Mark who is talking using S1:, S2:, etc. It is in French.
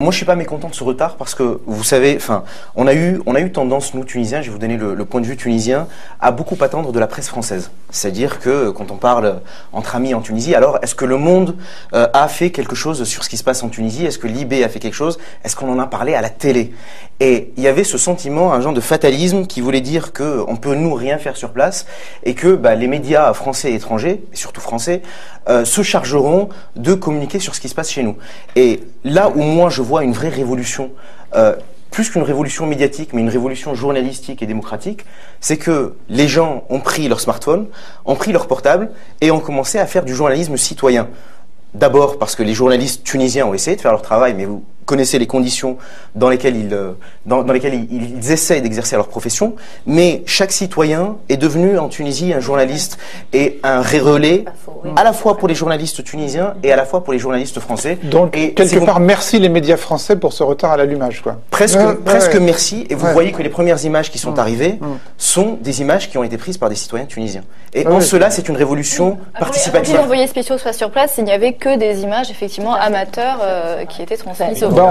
S1: Moi, je suis pas mécontent de ce retard parce que, vous savez, enfin, on a eu tendance, nous, Tunisiens, je vais vous donner le point de vue tunisien, à beaucoup attendre de la presse française. C'est-à-dire que, quand on parle entre amis en Tunisie, alors, est-ce que Le Monde a fait quelque chose sur ce qui se passe en Tunisie? Est-ce que Libé a fait quelque chose? Est-ce qu'on en a parlé à la télé? Et il y avait ce sentiment, un genre de fatalisme qui voulait dire qu'on peut, nous, rien faire sur place et que les médias français et étrangers, et surtout français, se chargeront de communiquer sur ce qui se passe chez nous. Et là où moi, je vois une vraie révolution, plus qu'une révolution médiatique, mais une révolution journalistique et démocratique, c'est que les gens ont pris leur smartphone, ont pris leur portable et ont commencé à faire du journalisme citoyen. D'abord parce que les journalistes tunisiens ont essayé de faire leur travail, mais vous connaissez les conditions dans lesquelles ils essayent d'exercer leur profession, mais chaque citoyen est devenu en Tunisie un journaliste et un relais à la fois pour les journalistes tunisiens et à la fois pour les journalistes français.
S2: Donc, quelque part, merci les médias français pour ce retard à l'allumage, quoi.
S1: Presque merci, et vous voyez que les premières images qui sont arrivées sont des images qui ont été prises par des citoyens tunisiens. Et en cela, c'est une révolution participative.
S3: Avant que les envoyés spéciaux soient sur place, il n'y avait que des images, effectivement, amateurs qui étaient transmises au